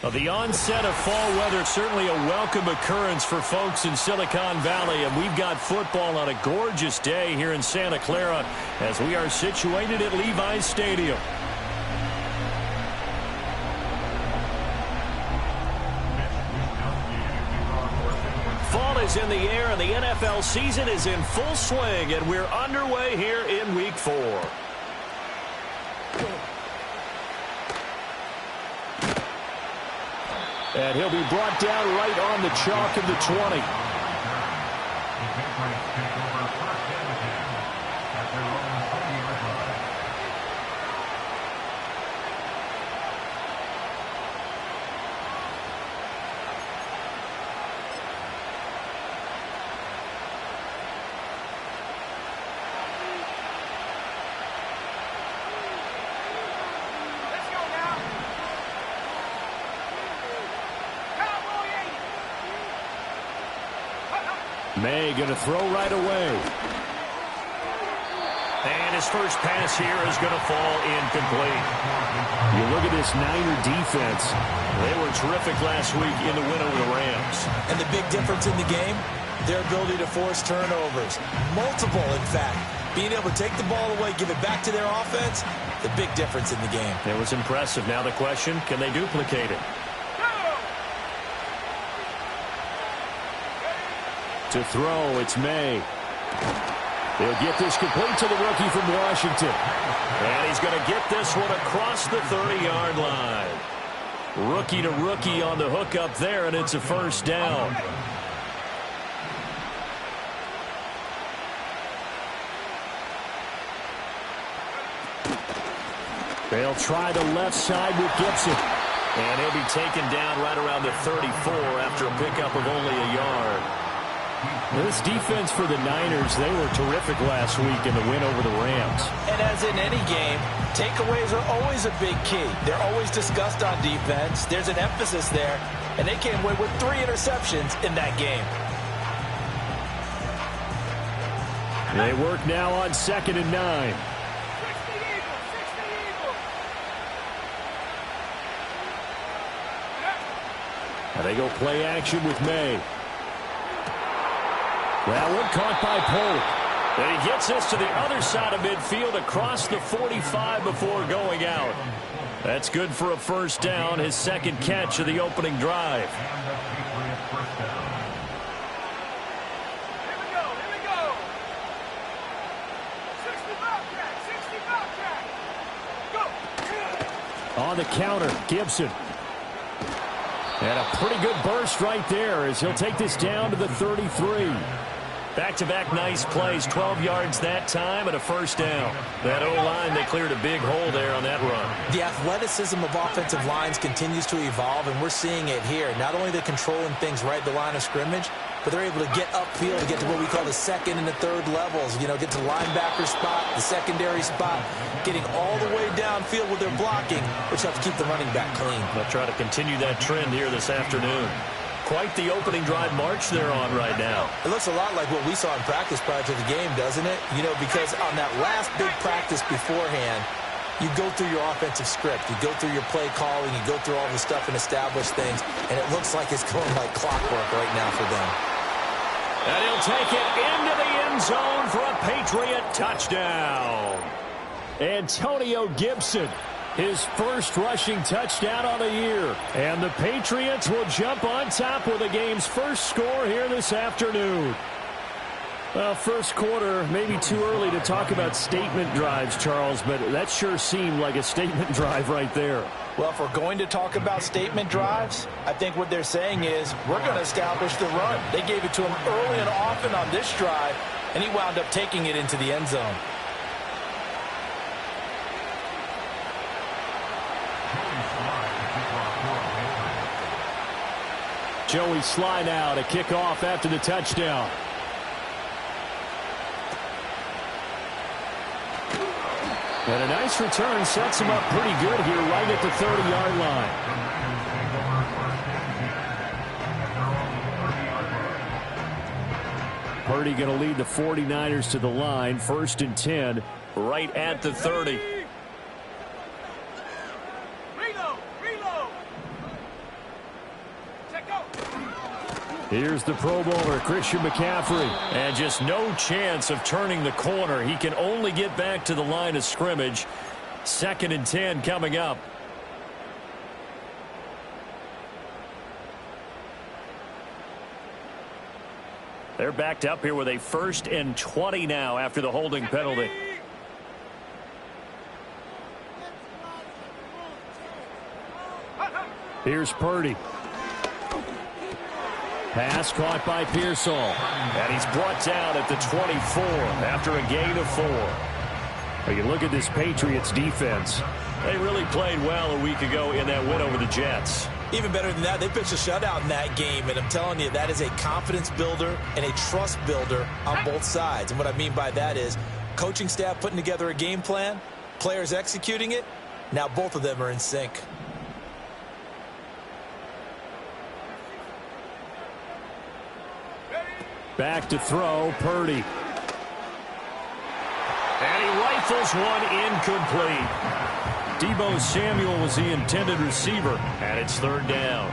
Well, the onset of fall weather is certainly a welcome occurrence for folks in Silicon Valley, and we've got football on a gorgeous day here in Santa Clara as we are situated at Levi's Stadium. Fall is in the air, and the NFL season is in full swing, and we're underway here in Week 4. And he'll be brought down right on the chalk of the 20. May going to throw right away. And his first pass here is going to fall incomplete. You look at this Niner defense. They were terrific last week in the win over the Rams. And the big difference in the game, their ability to force turnovers. Multiple, in fact. Being able to take the ball away, give it back to their offense, the big difference in the game. It was impressive. Now the question, can they duplicate it? To throw, it's May. He'll get this complete to the rookie from Washington. And he's going to get this one across the 30-yard line. Rookie to rookie on the hook up there, and it's a first down. They'll try the left side with Gibson. And he'll be taken down right around the 34 after a pickup of only a yard. This defense for the Niners, they were terrific last week in the win over the Rams. And as in any game, takeaways are always a big key. They're always discussed on defense. There's an emphasis there, and they came away with 3 interceptions in that game. They work now on 2nd and 9. And they go play action with May. That one caught by Polk. And he gets this to the other side of midfield across the 45 before going out. That's good for a first down, his second catch of the opening drive. On the counter, Gibson. And a pretty good burst right there as he'll take this down to the 33. Back-to-back nice plays, 12 yards that time and a first down. That O-line, they cleared a big hole there on that run. The athleticism of offensive lines continues to evolve, and we're seeing it here. Not only they're controlling things right at the line of scrimmage, but they're able to get upfield to get to what we call the second and the third levels. You know, get to the linebacker spot, the secondary spot, getting all the way downfield with their blocking, which helps keep the running back clean. They'll try to continue that trend here this afternoon. Quite the opening drive march they're on right now. It looks a lot like what we saw in practice prior to the game, doesn't it? You know, because on that last big practice beforehand, you go through your offensive script. You go through your play calling. You go through all the stuff and establish things. And it looks like it's going like clockwork right now for them. And he'll take it into the end zone for a Patriot touchdown. Antonio Gibson, his first rushing touchdown on the year. And the Patriots will jump on top with the game's first score here this afternoon. Well, first quarter, maybe too early to talk about statement drives, Charles, but that sure seemed like a statement drive right there. Well, if we're going to talk about statement drives, I think what they're saying is we're going to establish the run. They gave it to him early and often on this drive, and he wound up taking it into the end zone. Joey Sly now to kick off after the touchdown. And a nice return sets him up pretty good here right at the 30-yard line. Purdy going to lead the 49ers to the line. 1st and 10 right at the 30. Here's the Pro Bowler, Christian McCaffrey. And just no chance of turning the corner. He can only get back to the line of scrimmage. 2nd and 10 coming up. They're backed up here with a 1st and 20 now after the holding penalty. Here's Purdy. Pass caught by Pearsall. And he's brought down at the 24 after a gain of 4. Well, you look at this Patriots defense. They really played well a week ago in that win over the Jets. Even better than that, they pitched a shutout in that game, and I'm telling you, that is a confidence builder and a trust builder on both sides. And what I mean by that is coaching staff putting together a game plan, players executing it. Now both of them are in sync. Back to throw, Purdy. And he rifles one incomplete. Deebo Samuel was the intended receiver, and it's 3rd down.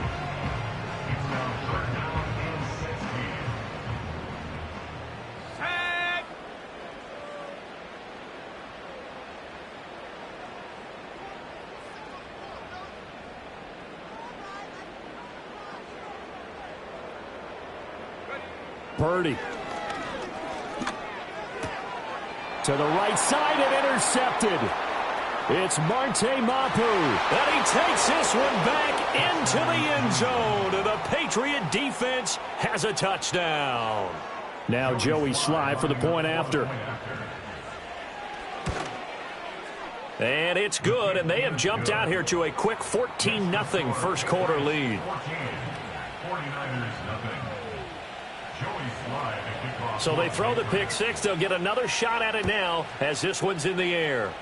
Purdy. To the right side and intercepted. It's Marte Mapu. And he takes this one back into the end zone. And the Patriot defense has a touchdown. Now Joey Sly for the point after. And it's good, and they have jumped out here to a quick 14-0 first quarter lead. So they throw the pick 6. They'll get another shot at it now as this one's in the air.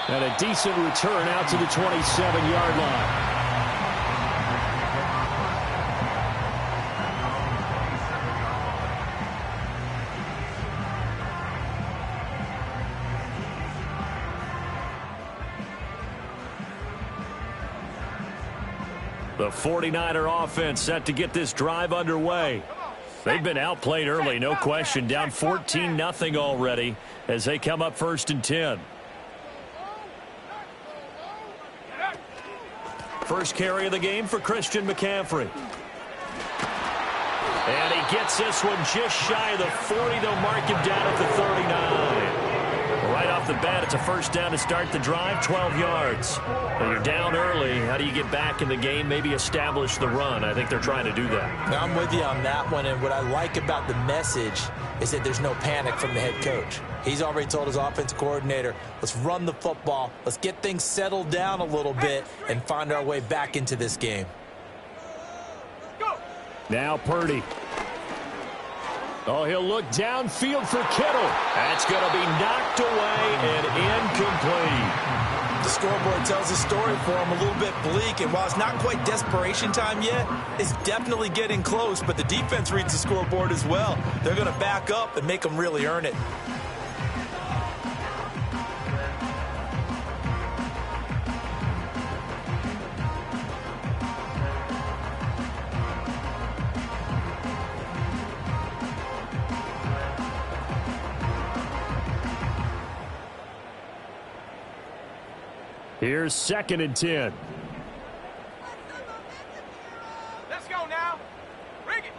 And a decent return out to the 27-yard line. The 49er offense set to get this drive underway. They've been outplayed early, no question. Down 14-0 already as they come up 1st and 10. First carry of the game for Christian McCaffrey. And he gets this one just shy of the 40. They'll mark him down at the 39. Right off the bat, it's a 1st down to start the drive, 12 yards. When you're down early, how do you get back in the game, maybe establish the run? I think they're trying to do that. Now, I'm with you on that one, and what I like about the message is that there's no panic from the head coach. He's already told his offensive coordinator, let's run the football, let's get things settled down a little bit, and find our way back into this game. Now Purdy. Oh, he'll look downfield for Kittle. That's going to be knocked away and incomplete. The scoreboard tells a story for him, a little bit bleak, and while it's not quite desperation time yet, it's definitely getting close, but the defense reads the scoreboard as well. They're going to back up and make them really earn it. Here's 2nd and 10. Let's go now. Bring it.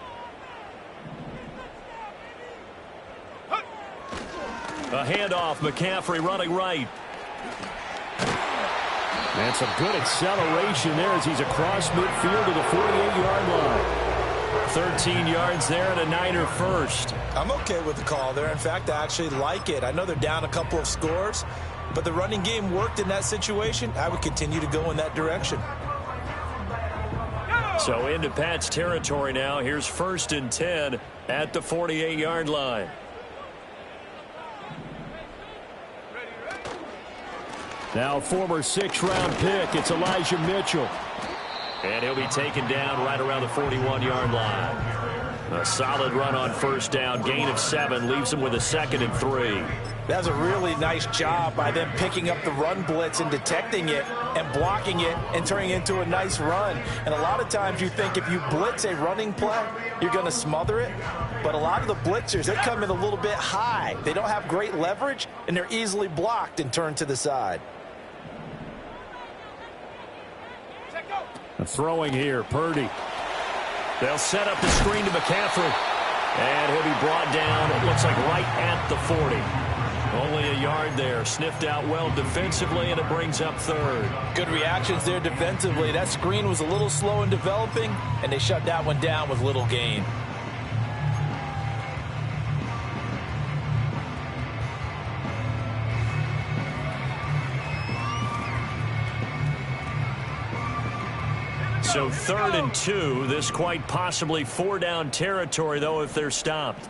A handoff, McCaffrey running right. And some good acceleration there as he's across midfield to the 48-yard line. 13 yards there and a Niner first. I'm okay with the call there. In fact, I actually like it. I know they're down a couple of scores, but the running game worked in that situation. I would continue to go in that direction. So into Pat's territory now. Here's 1st and 10 at the 48-yard line. Now former 6th-round pick, it's Elijah Mitchell. And he'll be taken down right around the 41-yard line. A solid run on first down. Gain of 7 leaves him with a 2nd and 3. That's a really nice job by them picking up the run blitz and detecting it and blocking it and turning it into a nice run. And a lot of times you think if you blitz a running play, you're going to smother it. But a lot of the blitzers, they come in a little bit high. They don't have great leverage, and they're easily blocked and turned to the side. Throwing here, Purdy. They'll set up the screen to McCaffrey. And he'll be brought down, it looks like right at the 40. Only a yard there. Sniffed out well defensively, and it brings up 3rd. Good reactions there defensively. That screen was a little slow in developing, and they shut that one down with little gain. So 3rd and 2. This quite possibly 4-down territory, though, if they're stopped.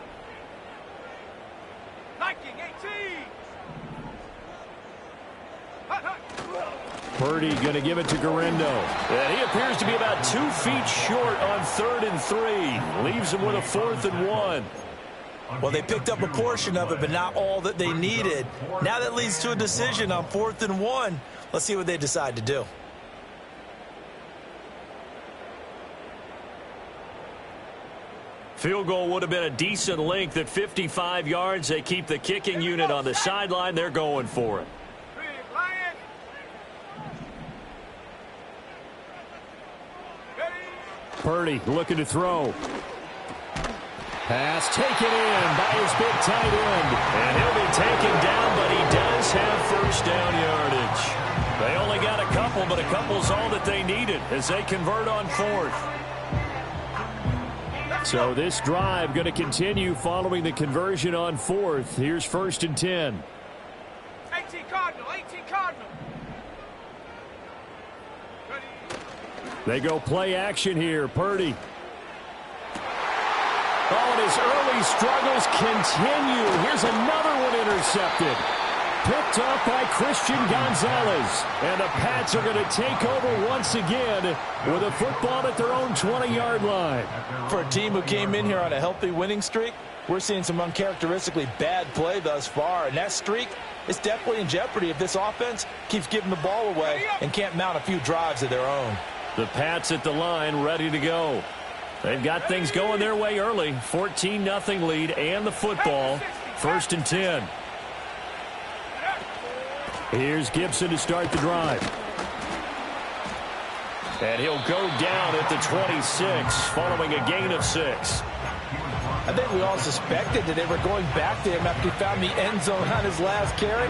Purdy going to give it to Garendo. And he appears to be about 2 feet short on 3rd and 3. Leaves him with a 4th and 1. Well, they picked up a portion of it, but not all that they needed. Now that leads to a decision on 4th and 1. Let's see what they decide to do. Field goal would have been a decent length at 55 yards. They keep the kicking unit on the sideline. They're going for it. Purdy looking to throw. Pass taken in by his big tight end. And he'll be taken down, but he does have first down yardage. They only got a couple, but a couple's all that they needed as they convert on 4th. So this drive going to continue following the conversion on 4th. Here's 1st and 10. 18 Cardinal, 18 Cardinal. They go play action here. Purdy. Oh, and his early struggles continue. Here's another one intercepted. Picked up by Christian Gonzalez. And the Pats are going to take over once again with a football at their own 20-yard line. For a team who came in here on a healthy winning streak, we're seeing some uncharacteristically bad play thus far. And that streak is definitely in jeopardy if this offense keeps giving the ball away and can't mount a few drives of their own. The Pats at the line ready to go. They've got things going their way early. 14-0 lead and the football. 1st and 10. Here's Gibson to start the drive. And he'll go down at the 26 following a gain of 6. I think we all suspected that they were going back to him after he found the end zone on his last carry.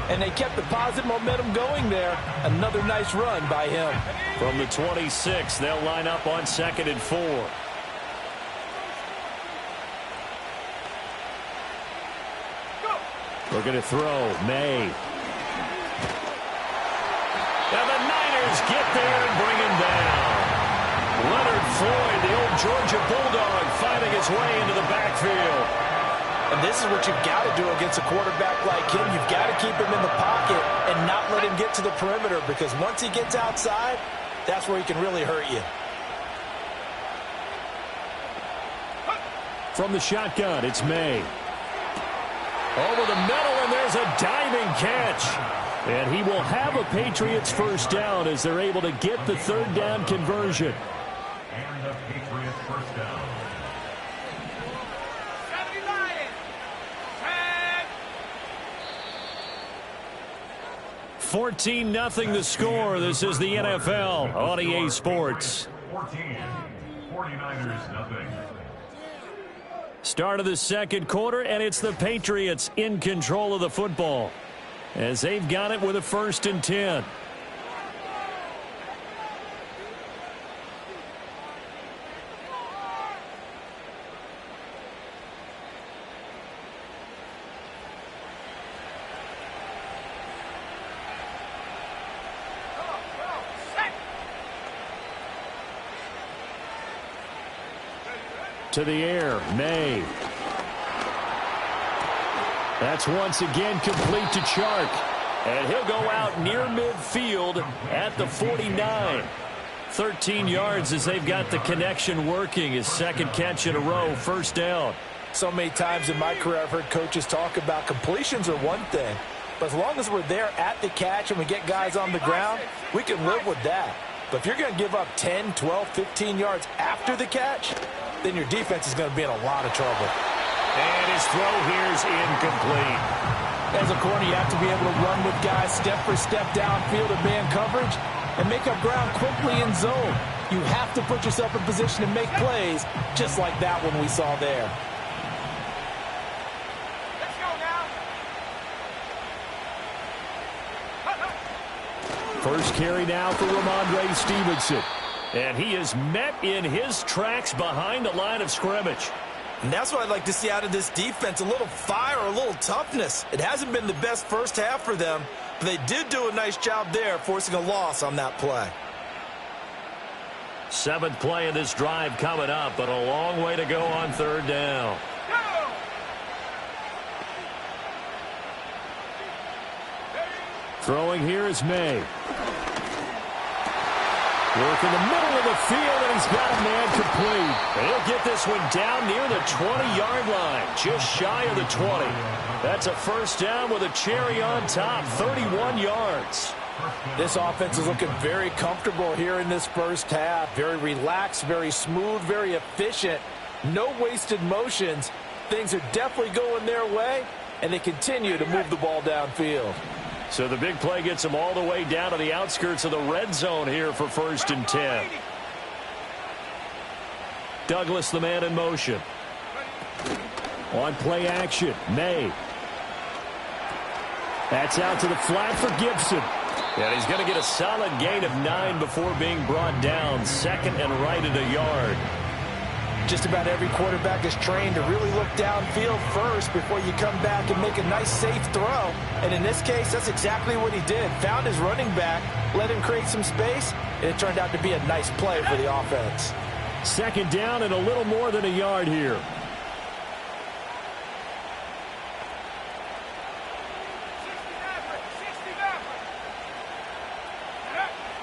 And they kept the positive momentum going there. Another nice run by him. From the 26, they'll line up on 2nd and 4. We're going to throw. May. And the Niners get there and bring him down. Leonard Floyd, the old Georgia Bulldog, finding his way into the backfield. And this is what you've got to do against a quarterback like him. You've got to keep him in the pocket and not let him get to the perimeter, because once he gets outside, that's where he can really hurt you. From the shotgun, it's May. Over the middle, and there's a diving catch. And he will have a Patriots first down as they're able to get the 3rd down conversion. And the Patriots first down. 14-0 the score. This is the NFL on EA Sports. 49ers nothing. Start of the 2nd quarter, and it's the Patriots in control of the football as they've got it with a 1st and 10. To the air, May. That's once again complete to Chark. And he'll go out near midfield at the 49. 13 yards as they've got the connection working. His second catch in a row, first down. So many times in my career I've heard coaches talk about completions are one thing, but as long as we're there at the catch and we get guys on the ground, we can live with that. But if you're going to give up 10, 12, 15 yards after the catch, then your defense is going to be in a lot of trouble. And his throw here is incomplete. As a corner, you have to be able to run with guys step for step downfield in man coverage and make up ground quickly in zone. You have to put yourself in position to make plays, just like that one we saw there. Let's go now. First carry now for Ramondre Stevenson. And he is met in his tracks behind the line of scrimmage. And that's what I'd like to see out of this defense, a little fire, a little toughness. It hasn't been the best first half for them, but they did do a nice job there, forcing a loss on that play. 7th play of this drive coming up, but a long way to go on third down. Throwing here is May. Work in the middle of the field, and he's got a man complete. And he'll get this one down near the 20-yard line, just shy of the 20. That's a first down with a cherry on top, 31 yards. This offense is looking very comfortable here in this first half. Very relaxed, very smooth, very efficient. No wasted motions. Things are definitely going their way, and they continue to move the ball downfield. So the big play gets them all the way down to the outskirts of the red zone here for 1st and 10. Douglas, the man in motion. On play action, May. That's out to the flat for Gibson. And he's going to get a solid gain of 9 before being brought down. 2nd and right at a yard. Just about every quarterback is trained to really look downfield first before you come back and make a nice, safe throw. And in this case, that's exactly what he did. Found his running back, let him create some space, and it turned out to be a nice play for the offense. 2nd down and a little more than a yard here.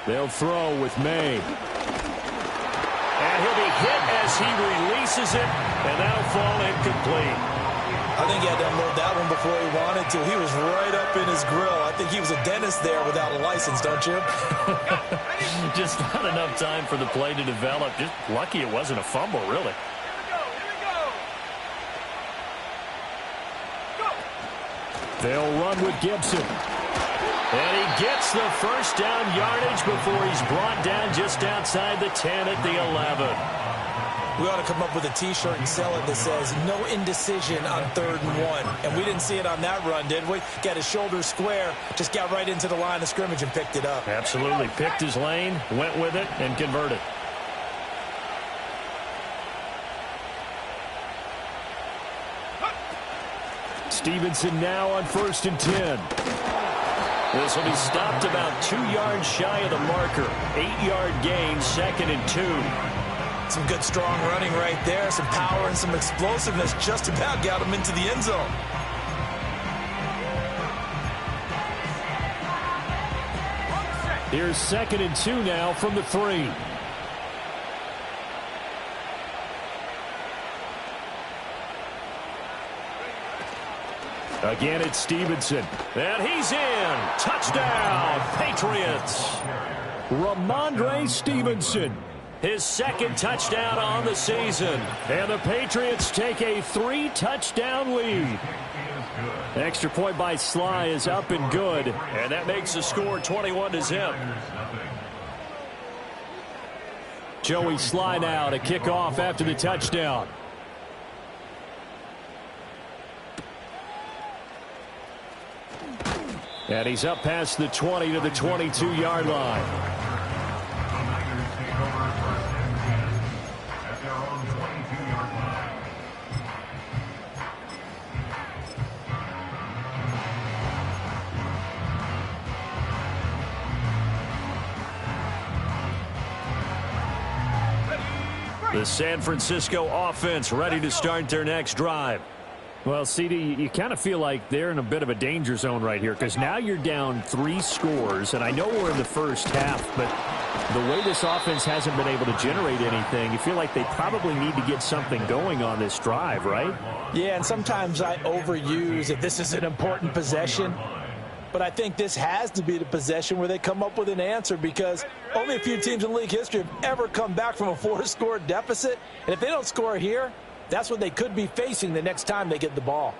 They'll throw with May. And he'll be hit as he releases it, and that'll fall incomplete. I think he had to unload that one before he wanted to. He was right up in his grill. I think he was a dentist there without a license, don't you? Just not enough time for the play to develop. Just lucky it wasn't a fumble, really. They'll run with Gibson. And he gets the first down yardage before he's brought down just outside the 10 at the 11. We ought to come up with a T-shirt and sell it that says, no indecision on 3rd and 1. And we didn't see it on that run, did we? Got his shoulder square, just got right into the line of scrimmage and picked it up. Absolutely. Picked his lane, went with it, and converted. Stevenson now on 1st and 10. This will be stopped about 2 yards shy of the marker. 8-yard gain, 2nd and 2. Some good, strong running right there. Some power and some explosiveness just about got him into the end zone. Here's 2nd and 2 now from the 3. Again, it's Stevenson. And he's in. Touchdown, Patriots. Ramondre Stevenson. His 2nd touchdown on the season. And the Patriots take a 3-touchdown lead. Extra point by Sly is up and good. And that makes the score 21-0. Joey Sly now to kick off after the touchdown. And he's up past the 20 to the 22-yard line. The San Francisco offense ready to start their next drive. Well, CD, you kind of feel like they're in a bit of a danger zone right here because now you're down 3 scores, and I know we're in the first half, but The way this offense hasn't been able to generate anything, you feel like they probably need to get something going on this drive, right? Yeah, and sometimes I overuse if this is an important possession. But I think this has to be the possession where they come up with an answer, because only a few teams in league history have ever come back from a 4-score deficit. And if they don't score here, that's what they could be facing the next time they get the ball.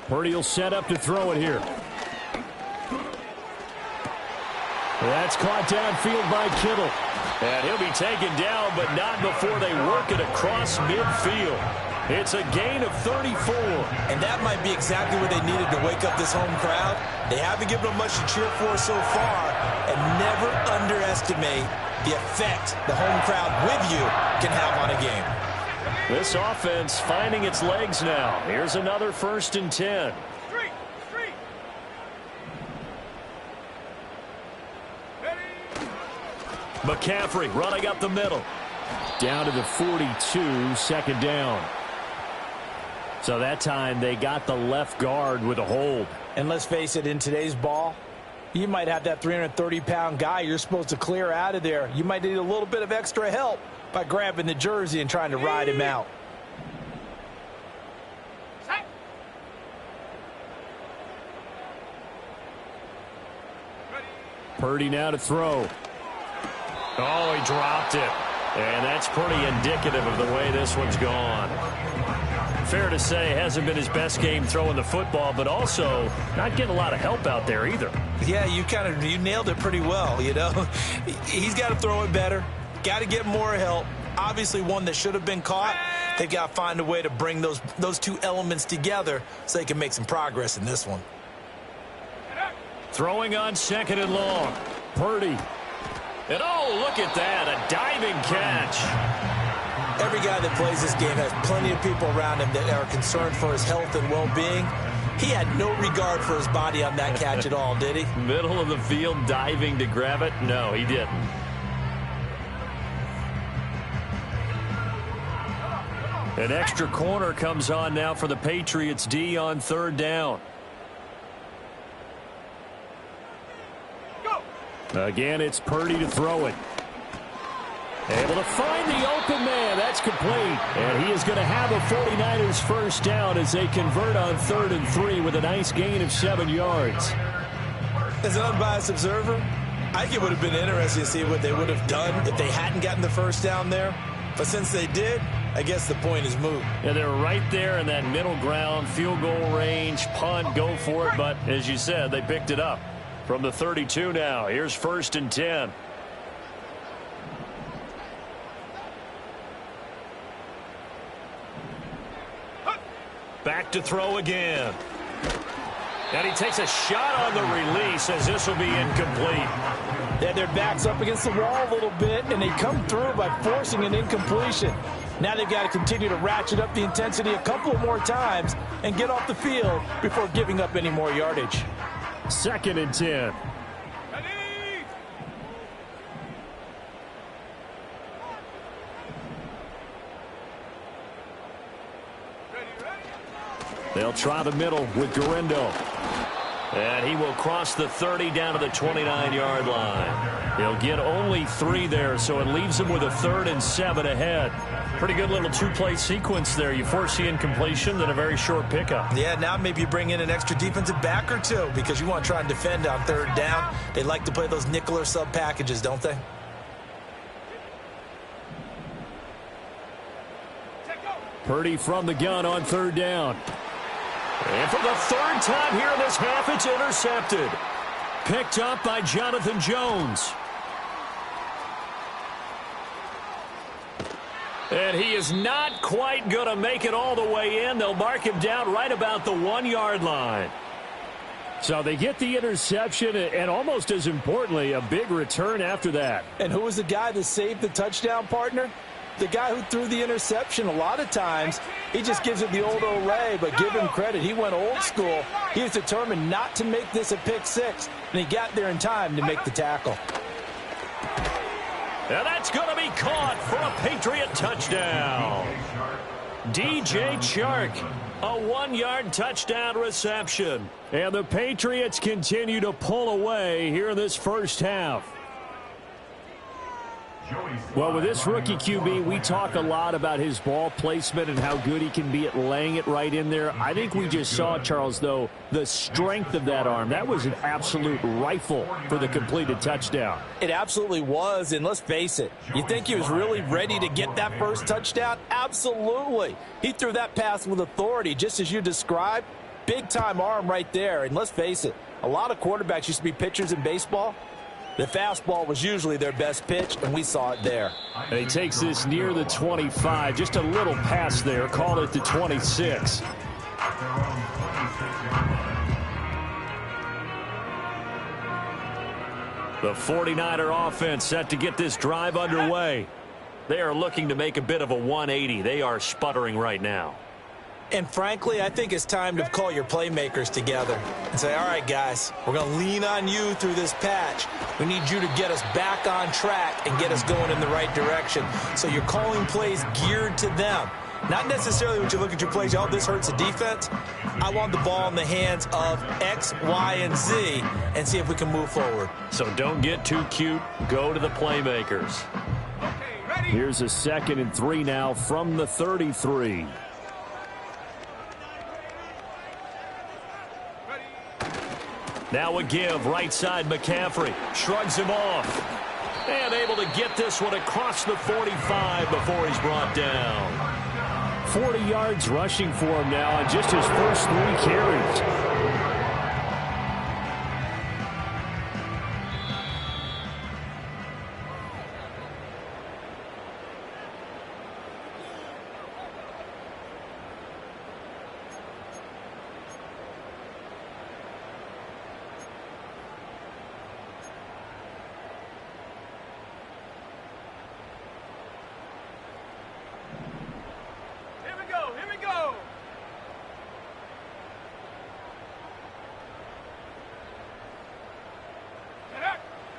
Purdy will set up to throw it here. That's caught downfield by Kittle. And he'll be taken down, but not before they work it across midfield. It's a gain of 34. And that might be exactly what they needed to wake up this home crowd. They haven't given them much to cheer for so far. And never underestimate the effect the home crowd with you can have on a game. This offense finding its legs now. Here's another 1st and 10. McCaffrey running up the middle. Down to the 42, 2nd down. So that time they got the left guard with a hold. And let's face it, in today's ball, you might have that 330-pound guy you're supposed to clear out of there. You might need a little bit of extra help by grabbing the jersey and trying to ride him out. Purdy now to throw. Oh, he dropped it. And that's pretty indicative of the way this one's gone. Fair to say, hasn't been his best game throwing the football, but also not getting a lot of help out there either. Yeah, you nailed it pretty well, you know. He's got to throw it better, got to get more help. Obviously one that should have been caught. They've got to find a way to bring those two elements together so they can make some progress in this one. Throwing on 2nd and long. Purdy. And oh, look at that, a diving catch. Every guy that plays this game has plenty of people around him that are concerned for his health and well-being. He had no regard for his body on that catch at all, did he? Middle of the field diving to grab it? No, he didn't. An extra corner comes on now for the Patriots D on 3rd down. Again, it's Purdy to throw it. Able to find the open man. That's complete. And he is going to have a 49ers 1st down as they convert on 3rd and 3 with a nice gain of 7 yards. As an unbiased observer, I think it would have been interesting to see what they would have done if they hadn't gotten the 1st down there. But since they did, I guess the point is moot. And they're right there in that middle ground, field goal range, punt, go for it. But as you said, they picked it up. From the 32 now, here's 1st and 10. Back to throw again. And he takes a shot on the release as this will be incomplete. Yeah, their back's up against the wall a little bit, and they come through by forcing an incompletion. Now they've got to continue to ratchet up the intensity a couple of more times and get off the field before giving up any more yardage. 2nd and 10. They'll try the middle with Garindo. And he will cross the 30 down to the 29-yard line. He'll get only 3 there, so it leaves him with a 3rd and 7 ahead. Pretty good little 2-play sequence there. You force the incompletion, then a very short pickup. Yeah, now maybe you bring in an extra defensive back or two because you want to try and defend on 3rd down. They like to play those nickel or sub packages, don't they? Purdy from the gun on 3rd down. And for the 3rd time here in this half, it's intercepted. Picked up by Jonathan Jones. And he is not quite going to make it all the way in. They'll mark him down right about the 1-yard line. So they get the interception, and almost as importantly, a big return after that. And who was the guy that saved the touchdown, partner? The guy who threw the interception. A lot of times, he just gives it the old Olay, but give him credit. He went old school. He was determined not to make this a pick 6, and he got there in time to make the tackle. And that's going to be caught for a Patriot touchdown. DJ Chark, a 1-yard touchdown reception. And the Patriots continue to pull away here in this first half. Well, with this rookie QB, we talk a lot about his ball placement and how good he can be at laying it right in there. I think we just saw, Charles, though, the strength of that arm. That was an absolute rifle for the completed touchdown. It absolutely was, and let's face it, you think he was really ready to get that first touchdown? Absolutely. He threw that pass with authority, just as you described. Big-time arm right there, and let's face it, a lot of quarterbacks used to be pitchers in baseball. The fastball was usually their best pitch, and we saw it there. And he takes this near the 25. Just a little pass there. Call it the 26. The 49er offense set to get this drive underway. They are looking to make a bit of a 180. They are sputtering right now. And frankly, I think it's time to call your playmakers together and say, all right, guys, we're going to lean on you through this patch. We need you to get us back on track and get us going in the right direction. So you're calling plays geared to them. Not necessarily when you look at your plays, oh, this hurts the defense. I want the ball in the hands of X, Y, and Z and see if we can move forward. So don't get too cute. Go to the playmakers. Okay, ready? Here's a 2nd and 3 now from the 33. Now a give, right side McCaffrey. Shrugs him off. And able to get this one across the 45 before he's brought down. 40 yards rushing for him now on just his first 3 carries.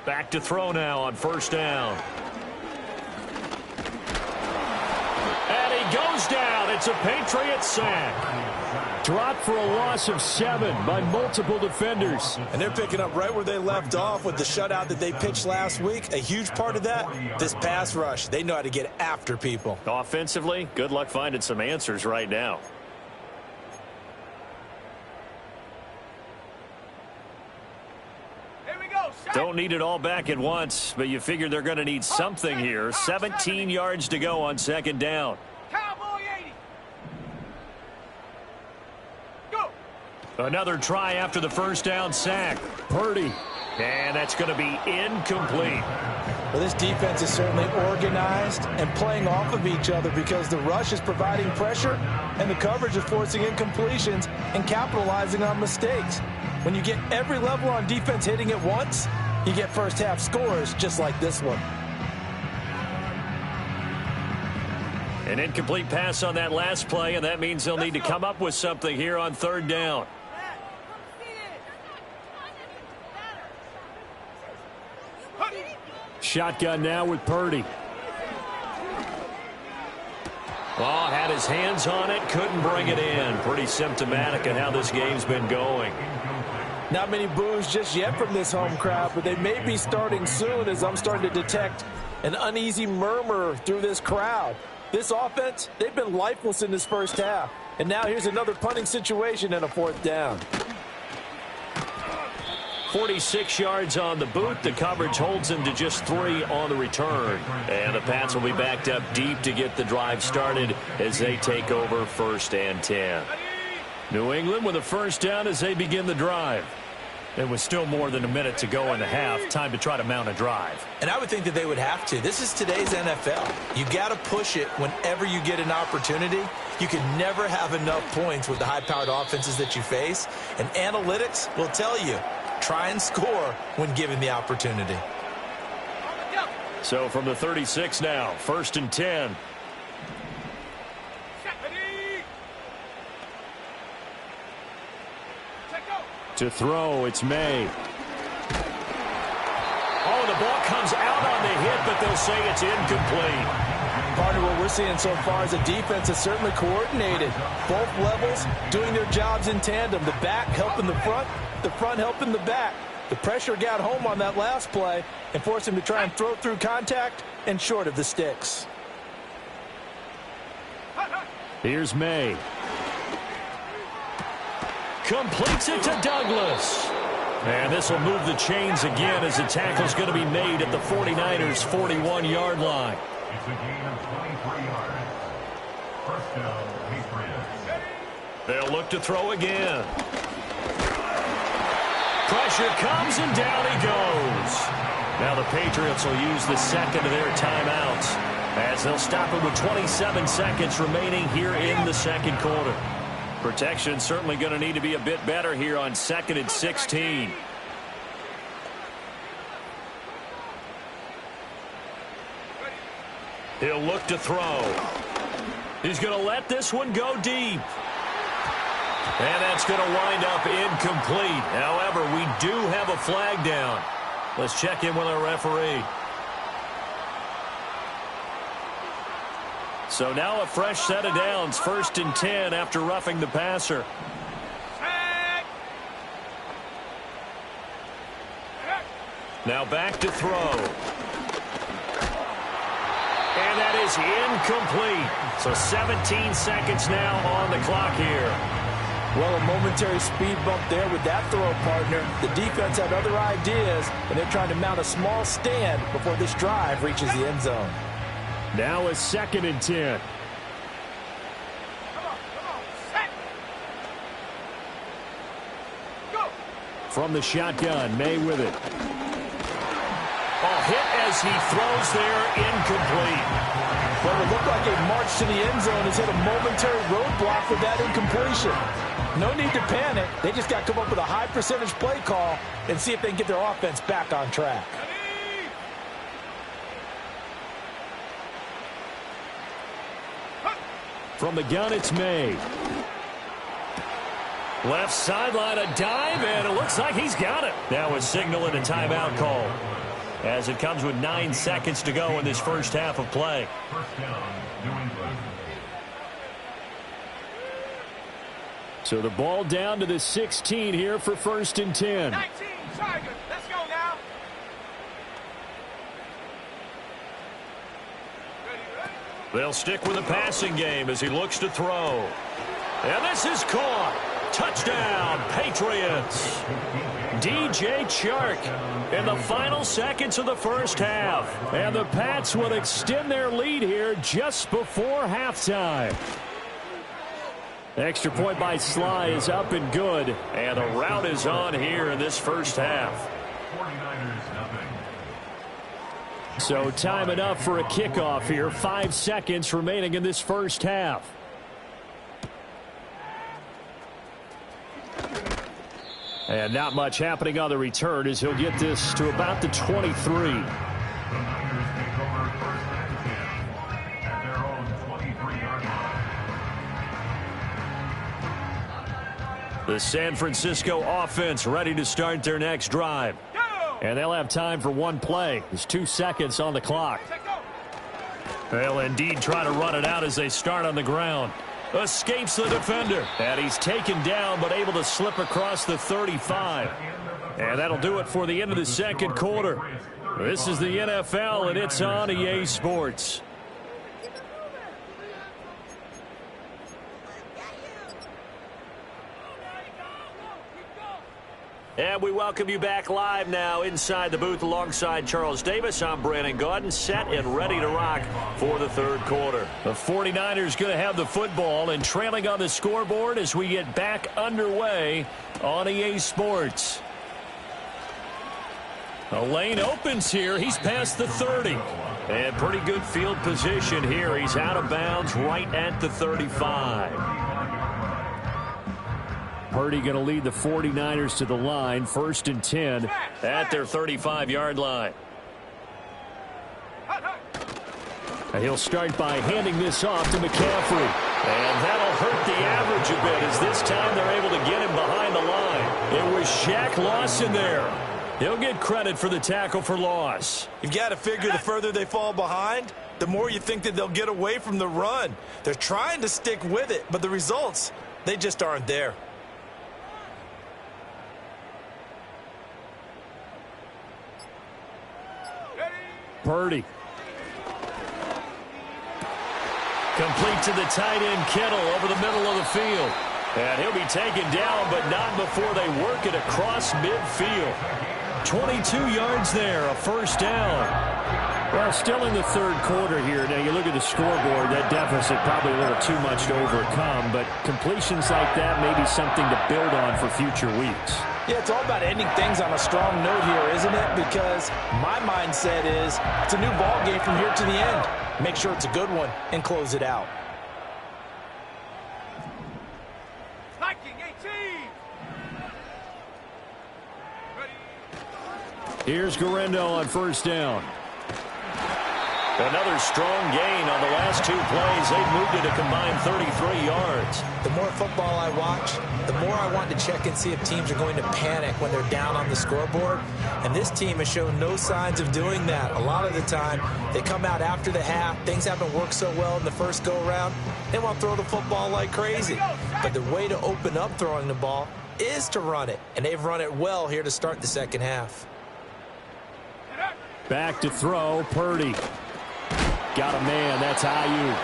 Back to throw now on first down. And he goes down. It's a Patriots sack. Dropped for a loss of 7 by multiple defenders. And they're picking up right where they left off with the shutout that they pitched last week. A huge part of that, this pass rush. They know how to get after people. Offensively, good luck finding some answers right now. Don't need it all back at once, but you figure they're going to need something here. 17 yards to go on second down. Cowboy 80. Go. Another try after the first down sack. Purdy. And that's going to be incomplete. Well, this defense is certainly organized and playing off of each other because the rush is providing pressure and the coverage is forcing incompletions and capitalizing on mistakes. When you get every level on defense hitting at once, you get first half scores just like this one. An incomplete pass on that last play, and that means they'll need to come up with something here on third down. Shotgun now with Purdy. Oh, had his hands on it, couldn't bring it in. Pretty symptomatic of how this game's been going. Not many boos just yet from this home crowd, but they may be starting soon as I'm starting to detect an uneasy murmur through this crowd. This offense, they've been lifeless in this first half. And now here's another punting situation and a fourth down. 46 yards on the boot. The coverage holds him to just 3 on the return. And the Pats will be backed up deep to get the drive started as they take over 1st and 10. New England with a first down as they begin the drive. There was still more than a minute to go in the half. Time to try to mount a drive. And I would think that they would have to. This is today's NFL. You got to push it whenever you get an opportunity. You can never have enough points with the high-powered offenses that you face. And analytics will tell you, try and score when given the opportunity. So from the 36 now, 1st and 10. To throw, it's May. Oh, the ball comes out on the hit, but they'll say it's incomplete. Part of what we're seeing so far is the defense is certainly coordinated. Both levels doing their jobs in tandem. The back helping the front helping the back. The pressure got home on that last play and forced him to try and throw through contact. and short of the sticks. Here's May. Completes it to Douglas. And this will move the chains again as the tackle's going to be made at the 49ers' 41-yard line. It's a gain of 23 yards. First down, Patriots. They'll look to throw again. Pressure comes and down he goes. Now the Patriots will use the second of their timeouts as they'll stop it with 27 seconds remaining here in the second quarter. Protection certainly going to need to be a bit better here on 2nd and 16. He'll look to throw. He's going to let this one go deep. And that's going to wind up incomplete. However, we do have a flag down. Let's check in with our referee. So now a fresh set of downs, 1st and 10 after roughing the passer. Now back to throw. And that is incomplete. So 17 seconds now on the clock here. Well, a momentary speed bump there with that throw, partner. The defense had other ideas, and they're trying to mount a small stand before this drive reaches the end zone. Now a 2nd and 10. Come on, set. Go. From the shotgun, May with it. Hit as he throws there, incomplete. Well, it looked like a march to the end zone has hit a momentary roadblock with that incompletion. No need to panic. They just got to come up with a high percentage play call and see if they can get their offense back on track. From the gun, it's May. Left sideline, a dive, and it looks like he's got it. Now a signal and a timeout call as it comes with 9 seconds to go in this first half of play. First down, New England. So the ball down to the 16 here for 1st and 10. 19, Tigers. Let's go now. Ready. They'll stick with the passing game as he looks to throw. And this is caught. Touchdown, Patriots. DJ Chark in the final seconds of the first half. And the Pats will extend their lead here just before halftime. Extra point by Sly is up and good. And the rout is on here in this first half. 49ers, nothing. So time enough for a kickoff here. 5 seconds remaining in this first half. And not much happening on the return as he'll get this to about the 23. The Niners take over 1st and 10 at their own 23-yard line. The San Francisco offense ready to start their next drive. Go. And they'll have time for one play. There's 2 seconds on the clock. Set, go. They'll indeed try to run it out as they start on the ground. Escapes the defender. And he's taken down but able to slip across the 35. And that'll do it for the end of the second quarter. This is the NFL and it's on EA Sports. And we welcome you back live now inside the booth alongside Charles Davis. I'm Brandon Gaudin, set and ready to rock for the third quarter. The 49ers going to have the football and trailing on the scoreboard as we get back underway on EA Sports. The lane opens here. He's past the 30. And pretty good field position here. He's out of bounds right at the 35. Purdy going to lead the 49ers to the line, 1st and 10 at their 35-yard line. And he'll start by handing this off to McCaffrey. And that'll hurt the average a bit as this time they're able to get him behind the line. It was Shaq Lawson there. He'll get credit for the tackle for loss. You've got to figure the further they fall behind, the more you think that they'll get away from the run. They're trying to stick with it, but the results, they just aren't there. Purdy Complete to the tight end, Kittle, over the middle of the field. And he'll be taken down, but not before they work it across midfield. 22 yards there, a first down. Well, still in the third quarter here. Now, you look at the scoreboard, that deficit probably a little too much to overcome, but completions like that may be something to build on for future weeks. Yeah, it's all about ending things on a strong note here, isn't it? Because my mindset is it's a new ball game from here to the end. Make sure it's a good one and close it out. Viking 18. Here's Guerrero on first down. Another strong gain on the last two plays. They've moved it a combined 33 yards. The more football I watch, the more I want to check and see if teams are going to panic when they're down on the scoreboard. And this team has shown no signs of doing that. A lot of the time, they come out after the half. Things haven't worked so well in the first go-around. They want to throw the football like crazy. But the way to open up throwing the ball is to run it. And they've run it well here to start the second half. Back to throw, Purdy. Got a man, that's Ayuk.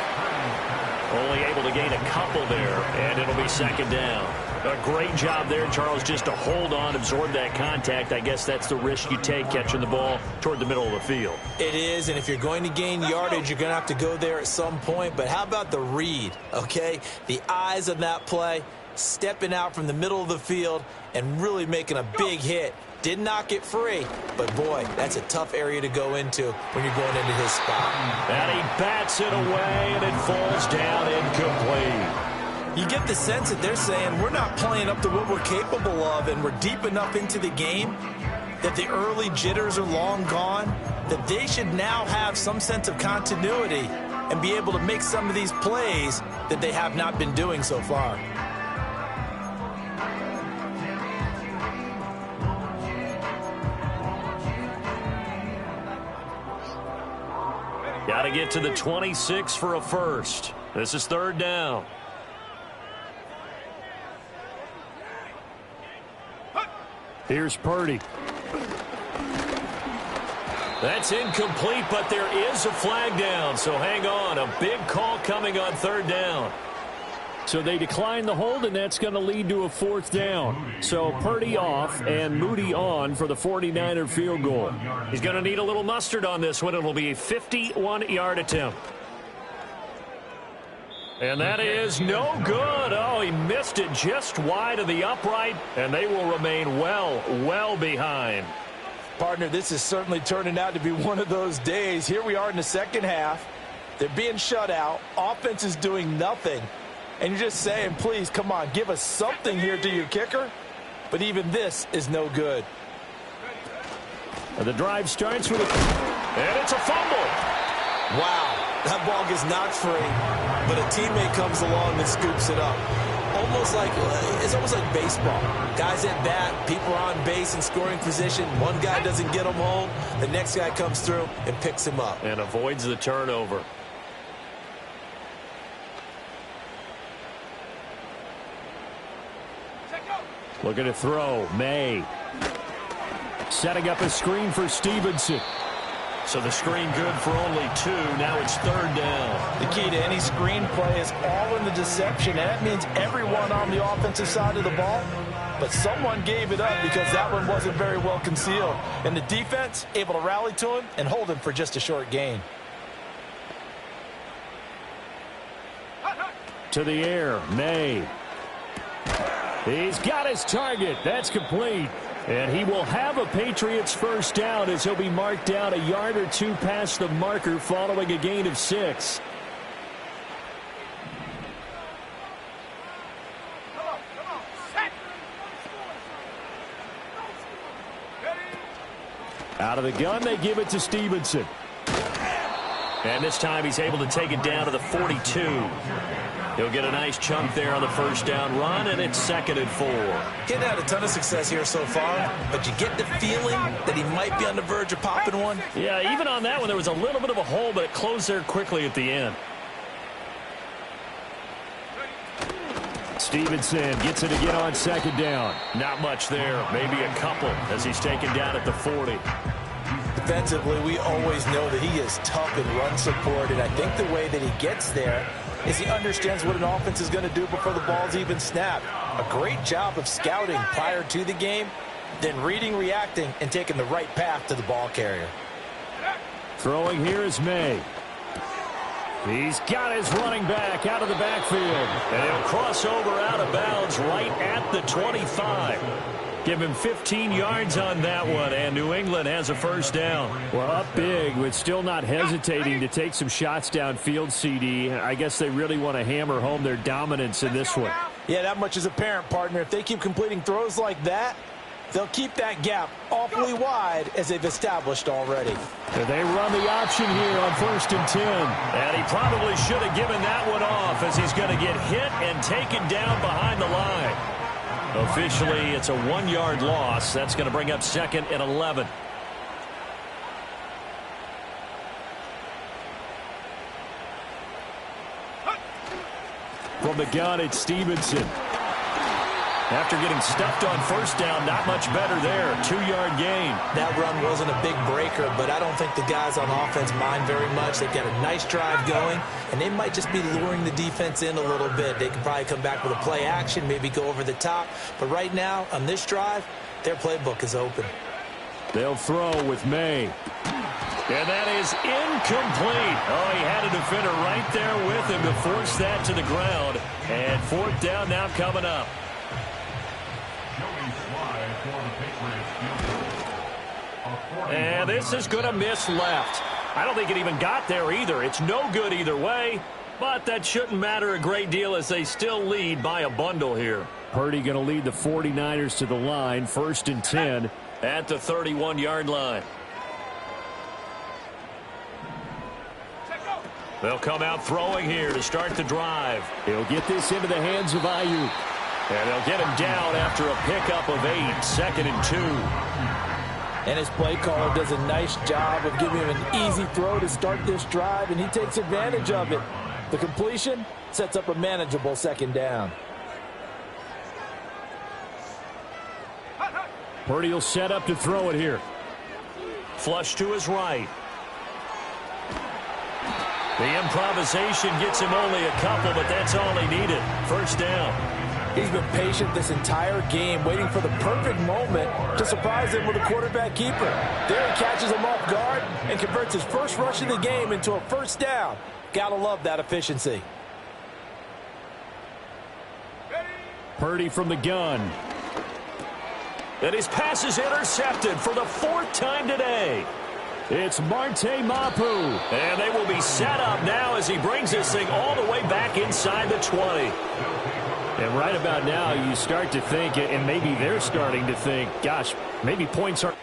Only able to gain a couple there, and it'll be second down. A great job there, Charles, just to hold on, absorb that contact. I guess that's the risk you take catching the ball toward the middle of the field. It is, and if you're going to gain yardage, you're going to have to go there at some point. But how about the read, okay? The eyes of that play, stepping out from the middle of the field and really making a big hit. Did not get free, but boy, that's a tough area to go into when you're going into his spot. And he bats it away, and it falls down incomplete. You get the sense that they're saying we're not playing up to what we're capable of, and we're deep enough into the game that the early jitters are long gone, that they should now have some sense of continuity and be able to make some of these plays that they have not been doing so far. Got to get to the 26 for a first. This is third down. Here's Purdy. That's incomplete, but there is a flag down, so hang on. A big call coming on third down. So they decline the hold, and that's going to lead to a fourth down. So Purdy off and Moody on for the 49er field goal. He's going to need a little mustard on this one. It'll be a 51-yard attempt. And that is no good. Oh, he missed it just wide of the upright, and they will remain well behind. Partner, this is certainly turning out to be one of those days. Here we are in the second half. They're being shut out. Offense is doing nothing. And you're just saying, please, come on, give us something here to your kicker. But even this is no good. And the drive starts with and it's a fumble. Wow, that ball gets knocked free, but a teammate comes along and scoops it up. It's almost like baseball. Guys at bat, people are on base in scoring position. One guy doesn't get them home. The next guy comes through and picks him up. And avoids the turnover. Looking to throw. May. Setting up a screen for Stevenson. So the screen good for only two. Now it's third down. The key to any screen play is all in the deception. And that means everyone on the offensive side of the ball. But someone gave it up because that one wasn't very well concealed. And the defense able to rally to him and hold him for just a short gain. To the air. May. He's got his target. That's complete. And he will have a Patriots first down as he'll be marked down a yard or two past the marker following a gain of 6. Out of the gun, they give it to Stevenson. And this time he's able to take it down to the 42. He'll get a nice chunk there on the first down run, and it's 2nd and 4. He's had a ton of success here so far, but you get the feeling that he might be on the verge of popping one. Yeah, even on that one, there was a little bit of a hole, but it closed there quickly at the end. Stevenson gets it again on 2nd down. Not much there, maybe a couple as he's taken down at the 40. Defensively, we always know that he is tough in run support, and I think the way that he gets there is he understands what an offense is going to do before the ball's even snapped. A great job of scouting prior to the game, then reading, reacting, and taking the right path to the ball carrier. Throwing here is May. He's got his running back out of the backfield. And he'll cross over out of bounds right at the 25. Give him 15 yards on that one, and New England has a first down. Well, up big, but still not hesitating to take some shots downfield, CD. I guess they really want to hammer home their dominance in this one. Yeah, that much is apparent, partner. If they keep completing throws like that, they'll keep that gap awfully wide as they've established already. And they run the option here on 1st and 10. And he probably should have given that one off as he's going to get hit and taken down behind the line. Officially, it's a 1-yard loss. That's going to bring up 2nd and 11. From the gun, it's Stevenson. After getting stuffed on 1st down, not much better there. 2-yard gain. That run wasn't a big breaker, but I don't think the guys on offense mind very much. They've got a nice drive going, and they might just be luring the defense in a little bit. They can probably come back with a play action, maybe go over the top. But right now, on this drive, their playbook is open. They'll throw with May. And that is incomplete. Oh, he had a defender right there with him to force that to the ground. And 4th down now coming up. And this is going to miss left. I don't think it even got there either. It's no good either way, but that shouldn't matter a great deal as they still lead by a bundle here. Purdy going to lead the 49ers to the line, 1st and 10 at the 31-yard line. They'll come out throwing here to start the drive. He'll get this into the hands of Ayuk. And they'll get him down after a pickup of 8, 2nd and 2. And his play caller does a nice job of giving him an easy throw to start this drive, and he takes advantage of it. The completion sets up a manageable 2nd down. Purdy will set up to throw it here. Flush to his right. The improvisation gets him only a couple, but that's all he needed. 1st down. He's been patient this entire game, waiting for the perfect moment to surprise him with a quarterback keeper. There he catches him off guard and converts his first rush of the game into a 1st down. Gotta love that efficiency. Purdy from the gun. And his pass is intercepted for the 4th time today. It's Marte Mapu. And they will be set up now as he brings this thing all the way back inside the 20. And right about now, you start to think, and maybe they're starting to think, gosh, maybe points are...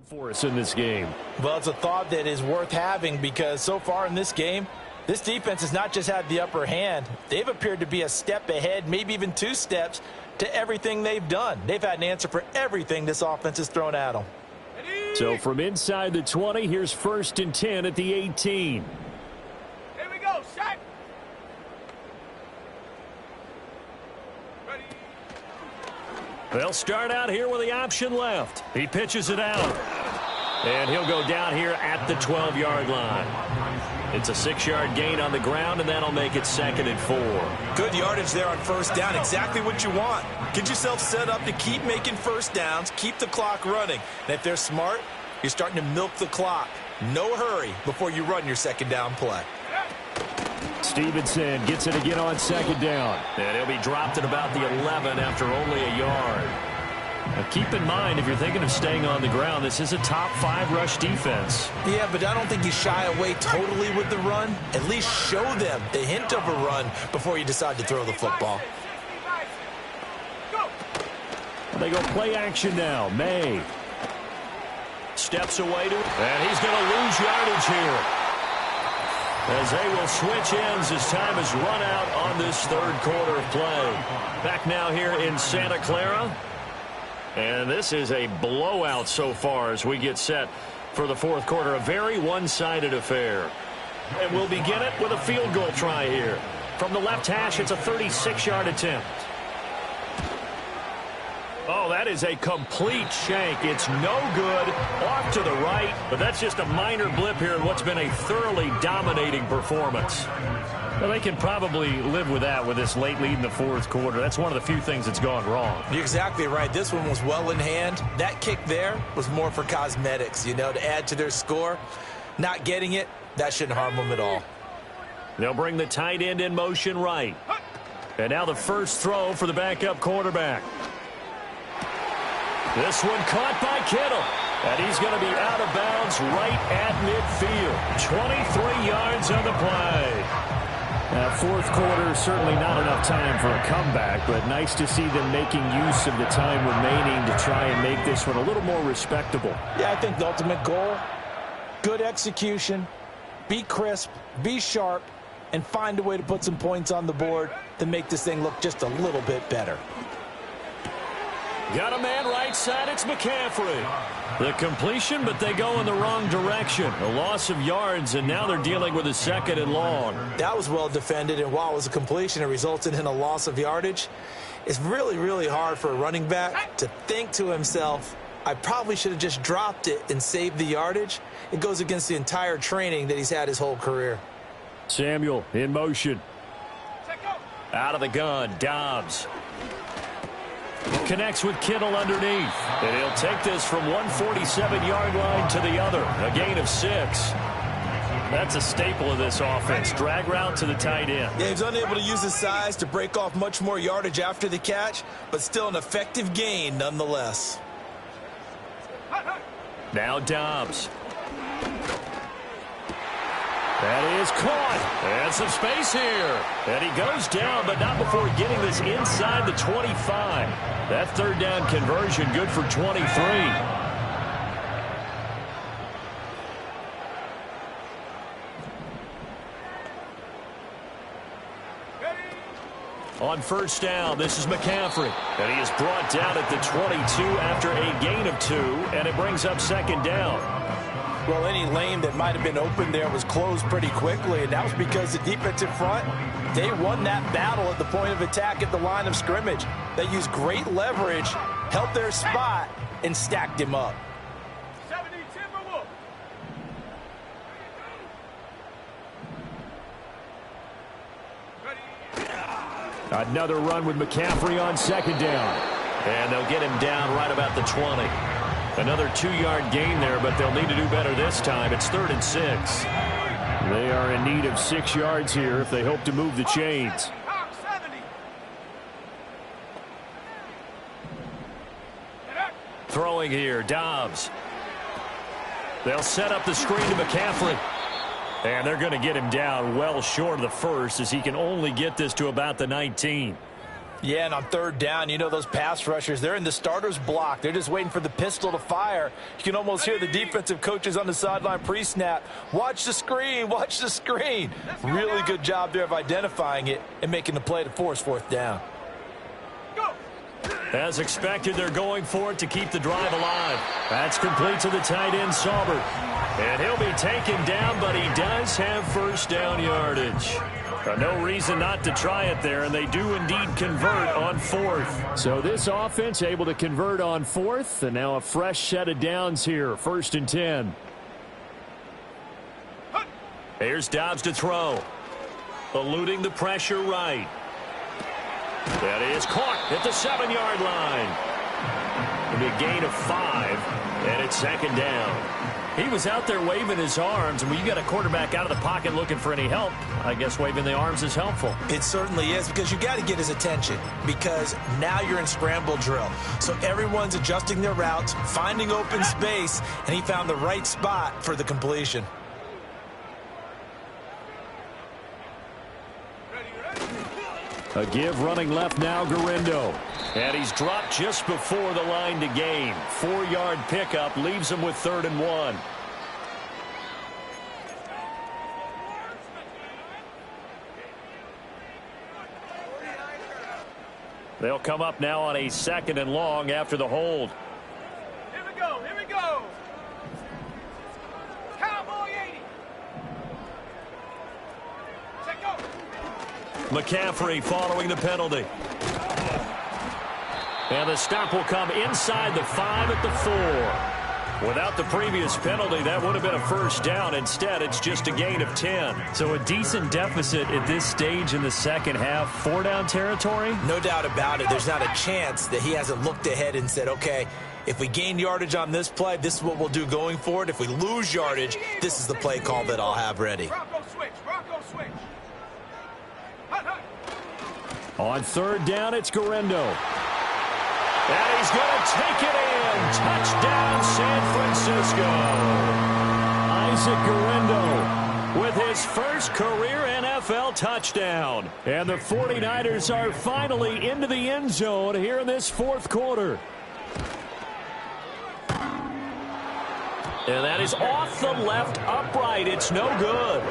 for us in this game. Well, it's a thought that is worth having because so far in this game, this defense has not just had the upper hand. They've appeared to be a step ahead, maybe even 2 steps to everything they've done. They've had an answer for everything this offense has thrown at them. So from inside the 20, here's 1st and 10 at the 18. Here we go, set. Ready. They'll start out here with the option left. He pitches it out. And he'll go down here at the 12-yard line. It's a 6-yard gain on the ground, and that'll make it 2nd and 4. Good yardage there on 1st down. Exactly what you want. Get yourself set up to keep making 1st downs, keep the clock running. And if they're smart, you're starting to milk the clock. No hurry before you run your 2nd down play. Stevenson gets it again on 2nd down. And he'll be dropped at about the 11 after only a yard. Now keep in mind, if you're thinking of staying on the ground, this is a top 5 rush defense. Yeah, but I don't think you shy away totally with the run. At least show them the hint of a run before you decide to throw the football. They go play action now. May steps away and he's going to lose yardage here, as they will switch ends as time has run out on this third quarter of play. Back now here in Santa Clara. And this is a blowout so far as we get set for the fourth quarter. A very one-sided affair. And we'll begin it with a field goal try here. From the left hash, it's a 36-yard attempt. Oh, that is a complete shank. It's no good. Off to the right, but that's just a minor blip here in what's been a thoroughly dominating performance. Well, they can probably live with that with this late lead in the fourth quarter. That's one of the few things that's gone wrong. You're exactly right. This one was well in hand. That kick there was more for cosmetics, you know, to add to their score. Not getting it, that shouldn't harm them at all. They'll bring the tight end in motion right. And now the first throw for the backup quarterback. This one caught by Kittle. And he's going to be out of bounds right at midfield. 23 yards on the play. Fourth quarter, certainly not enough time for a comeback, but nice to see them making use of the time remaining to try and make this one a little more respectable. Yeah, I think the ultimate goal, good execution, be crisp, be sharp, and find a way to put some points on the board to make this thing look just a little bit better. Got a man right side, it's McCaffrey. The completion, but they go in the wrong direction. A loss of yards, and now they're dealing with a second and long. That was well defended, and while it was a completion, it resulted in a loss of yardage. It's really, really hard for a running back to think to himself, I probably should have just dropped it and saved the yardage. It goes against the entire training that he's had his whole career. Samuel in motion. Out of the gun, Dobbs. Connects with Kittle underneath. And he'll take this from 147-yard line to the other. A gain of 6. That's a staple of this offense. Drag route to the tight end. Yeah, he's unable to use his size to break off much more yardage after the catch, but still an effective gain nonetheless. Now Dobbs. That is caught. And some space here. And he goes down, but not before getting this inside the 25. That third down conversion good for 23. On first down, this is McCaffrey. And he is brought down at the 22 after a gain of 2, and it brings up second down. Well, any lane that might have been open there was closed pretty quickly, and that was because the defensive front, they won that battle at the point of attack at the line of scrimmage. They used great leverage, held their spot, and stacked him up. 70 Timberwolves. Another run with McCaffrey on second down. And they'll get him down right about the 20. Another 2-yard gain there, but they'll need to do better this time. It's 3rd and 6. They are in need of 6 yards here if they hope to move the chains. Throwing here, Dobbs. They'll set up the screen to McCaffrey. And they're going to get him down well short of the first, as he can only get this to about the 19. Yeah, and on third down, you know those pass rushers, they're in the starter's block. They're just waiting for the pistol to fire. You can almost hear the defensive coaches on the sideline pre-snap. Watch the screen, watch the screen. Really good job there of identifying it and making the play to force fourth down. As expected, they're going for it to keep the drive alive. That's complete to the tight end, Saubert. And he'll be taken down, but he does have first down yardage. No reason not to try it there, and they do indeed convert on 4th. So this offense able to convert on 4th, and now a fresh set of downs here, 1st and 10. Here's Dobbs to throw. Eluding the pressure right. That is caught at the 7-yard line. It'll be a gain of 5, and it's second down. He was out there waving his arms, and when you got a quarterback out of the pocket looking for any help, I guess waving the arms is helpful. It certainly is, because you got to get his attention, because now you're in scramble drill. So everyone's adjusting their routes, finding open space, and he found the right spot for the completion. A give running left now, Garindo. And he's dropped just before the line to gain. 4-yard pickup leaves him with 3rd and 1. They'll come up now on a 2nd and long after the hold. Here we go, here we go. Cowboy 80. Check go. McCaffrey following the penalty. And the stop will come inside the 5 at the 4. Without the previous penalty, that would have been a 1st down. Instead, it's just a gain of 10. So a decent deficit at this stage in the second half. 4-down territory? No doubt about it. There's not a chance that he hasn't looked ahead and said, okay, if we gain yardage on this play, this is what we'll do going forward. If we lose yardage, this is the play call that I'll have ready. Bronco switch, Bronco switch. Hut, hut. On 3rd down, it's Garindo. And he's going to take it in. Touchdown, San Francisco. Isaac Garindo with his first career NFL touchdown. And the 49ers are finally into the end zone here in this 4th quarter. And that is off the left upright. It's no good.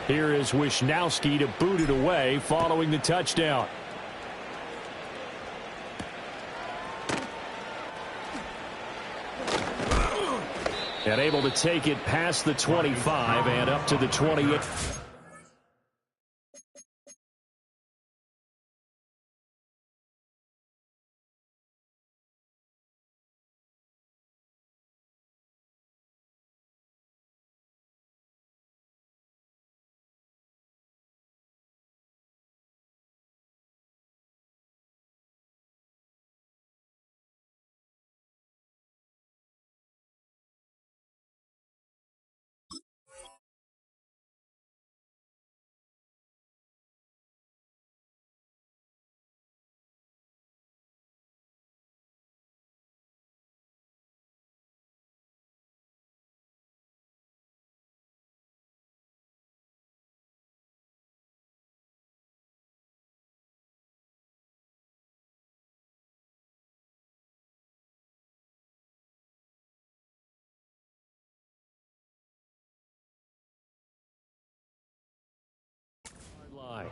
Here is Wishnowski to boot it away following the touchdown. And able to take it past the 25 and up to the 28.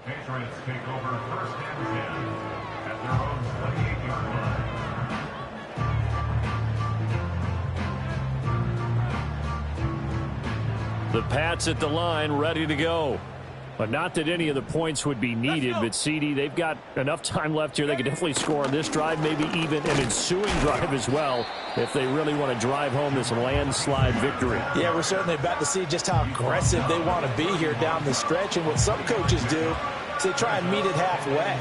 Patriots take over 1st and 10 at their own 28-yard line. The Pats at the line ready to go. But not that any of the points would be needed, but CD, they've got enough time left here. They could definitely score on this drive, maybe even an ensuing drive as well, if they really want to drive home this landslide victory. Yeah, we're certainly about to see just how aggressive they want to be here down the stretch. And what some coaches do is they try and meet it halfway,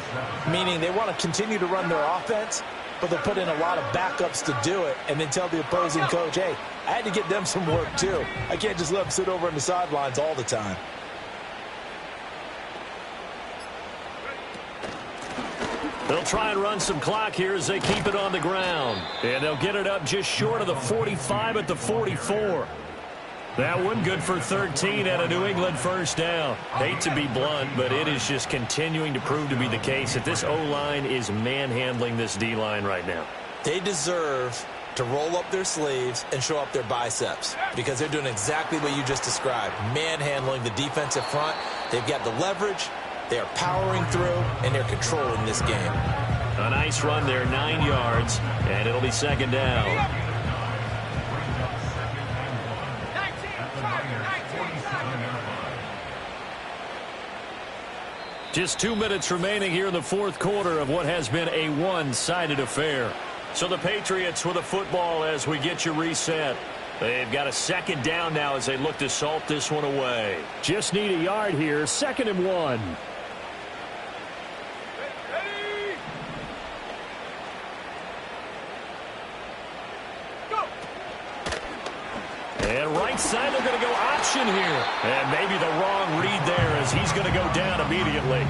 meaning they want to continue to run their offense, but they'll put in a lot of backups to do it and then tell the opposing coach, hey, I had to get them some work too. I can't just let them sit over on the sidelines all the time. They'll try and run some clock here as they keep it on the ground. And they'll get it up just short of the 45 at the 44. That one good for 13 and a New England 1st down. Hate to be blunt, but it is just continuing to prove to be the case that this O-line is manhandling this D-line right now. They deserve to roll up their sleeves and show up their biceps because they're doing exactly what you just described, manhandling the defensive front. They've got the leverage. They are powering through, and they're controlling this game. A nice run there, 9 yards, and it'll be 2nd down. Just 2 minutes remaining here in the 4th quarter of what has been a one-sided affair. So the Patriots with a football as we get you reset. They've got a second down now as they look to salt this one away. Just need a yard here, 2nd and 1. Ready? Go! And right side, they're going to go option here. And maybe the wrong read there as he's going to go down immediately.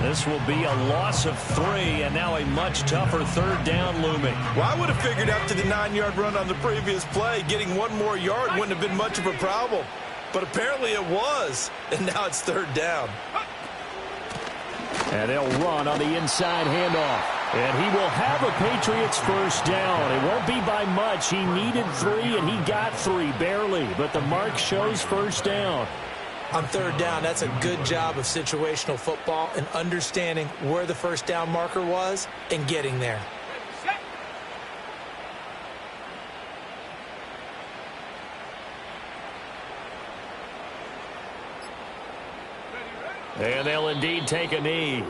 This will be a loss of 3, and now a much tougher 3rd down looming. Well, I would have figured after the 9-yard run on the previous play, getting 1 more yard wouldn't have been much of a problem. But apparently it was, and now it's 3rd down. And they'll run on the inside handoff. And he will have a Patriots first down. It won't be by much. He needed 3, and he got 3, barely. But the mark shows first down. On 3rd down, that's a good job of situational football and understanding where the first down marker was and getting there. Set! Ready, ready? And they'll indeed take a knee.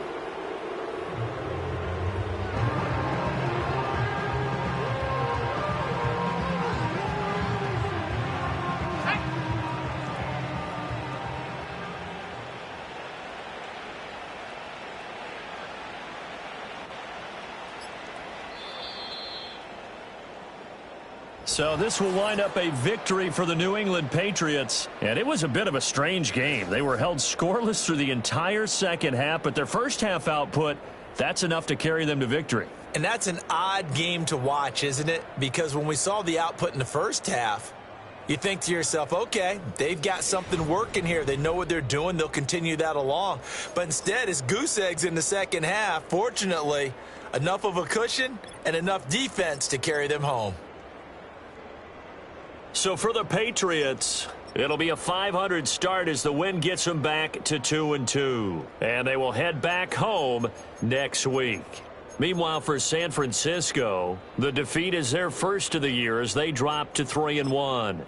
So this will wind up a victory for the New England Patriots. And it was a bit of a strange game. They were held scoreless through the entire second half, but their first half output, that's enough to carry them to victory. And that's an odd game to watch, isn't it? Because when we saw the output in the first half, you think to yourself, okay, they've got something working here. They know what they're doing. They'll continue that along. But instead, it's goose eggs in the second half. Fortunately, enough of a cushion and enough defense to carry them home. So for the Patriots, it'll be a 500 start as the win gets them back to 2-2. And they will head back home next week. Meanwhile, for San Francisco, the defeat is their first of the year as they drop to 3-1.